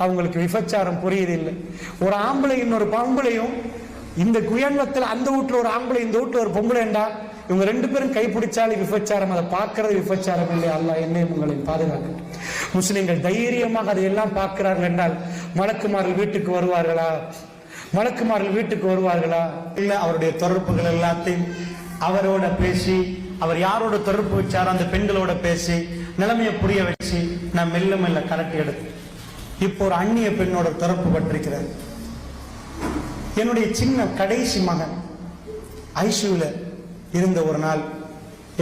அவங்களுக்கு விபச்சாரம் புரியுது இல்லை. ஒரு ஆம்பளை இன்னொரு பொம்பளையும், இந்த குயன்வத்தில் அந்த வீட்டுல ஒரு ஆம்பளை இந்த வீட்டுல ஒரு பொம்பளைண்டா, இவங்க ரெண்டு பேரும் கைப்பிடிச்சாலும் விபச்சாரம். அதை பார்க்கறது விபச்சாரம் இல்லை. அல்லாஹ் என்னையும் உங்களையும் பாதுகாக்கட்டும். முஸ்லிம்கள் தைரியமாக அதையெல்லாம் பார்க்கிறார்கள் என்றால் மலக்குமார்கள் வீட்டுக்கு வருவார்களா? மலக்குமார்கள் வீட்டுக்கு வருவார்களா? இல்ல, அவருடைய தொடர்புகள் எல்லாத்தையும் அவரோட பேசி, அவர் யாரோட தொடர்பு வச்சாரோ அந்த பெண்களோட பேசி நிலைமையை புரிய வச்சு நான் மெல்ல மெல்ல கலட்டி எடுத்து இப்போ ஒரு அந்நிய பெண்ணோட தொடர்பு பட்டிருக்கிறார். என்னுடைய சின்ன கடைசி மகன் ஐசியூல இருந்த ஒரு நாள்,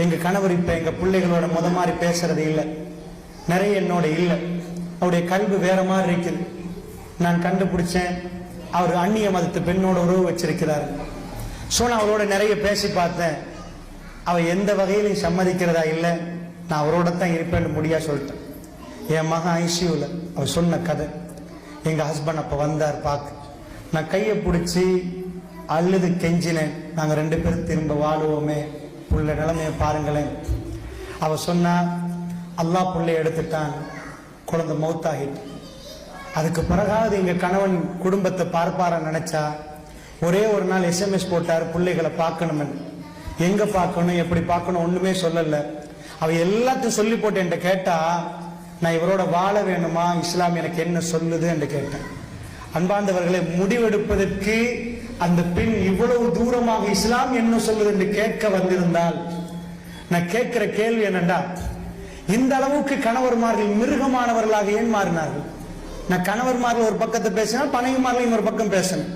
எங்க கணவர் இப்ப எங்க பிள்ளைகளோட மாதிரி பேசுறது இல்லை, நிறைய என்னோட இல்லை, அவருடைய கல்வி வேற மாதிரி இருக்குது. நான் கண்டுபிடிச்சேன், அவர் அந்நிய மதத்து பெண்ணோட உறவு வச்சிருக்கிறார். நான் அவரோட நிறைய பேசி பார்த்தேன். அவ எந்த வகையிலையும் சம்மதிக்கிறதா இல்லை, நான் அவரோட தான் இருப்பேன்னு முடியா சொல்லிட்டேன். என் மகன் ஐசியூல அவர் சொன்ன கதை, எங்க ஹஸ்பண்ட் அப்ப வந்தார் பார்க்க. நான் கையை பிடிச்சி அழுது கெஞ்சினேன், நாங்க ரெண்டு பேரும் திரும்ப வாழுவோமே, புள்ள நிலைமையை பாருங்களேன். அவ சொன்னா, அல்லாஹ் புள்ளைய எடுத்துட்டான், குழந்தை மௌத்தாகிட்டு. அதுக்கு பிறகாவது எங்க கணவன் குடும்பத்தை பார்ப்பார நினைச்சா ஒரே ஒரு நாள் SMS போட்டார், பிள்ளைகளை பார்க்கணும்னு. எங்க பார்க்கணும், எப்படி பார்க்கணும் ஒண்ணுமே சொல்லல. அவ எல்லாத்தையும் சொல்லி போட்டு என்கிட்ட கேட்டா, நான் இவரோட வாழ வேணுமா, இஸ்லாம் எனக்கு என்ன சொல்லுது என்று கேட்டேன். அன்பார்ந்தவர்களை, முடிவெடுப்பதற்கு அந்த பெண் இவ்வளவு தூரமாக இஸ்லாம் என்ன சொல்லுது என்று கேட்க வந்திருந்தால், நான் கேட்கிற கேள்வி என்னண்டா, இந்த அளவுக்கு கணவர்மார்கள் மிருகமானவர்களாக ஏன் மாறினார்கள்? நான் கணவர்மார்கள் ஒரு பக்கத்தை பேசினால் மனைவிமார்களையும் ஒரு பக்கம் பேசணும்.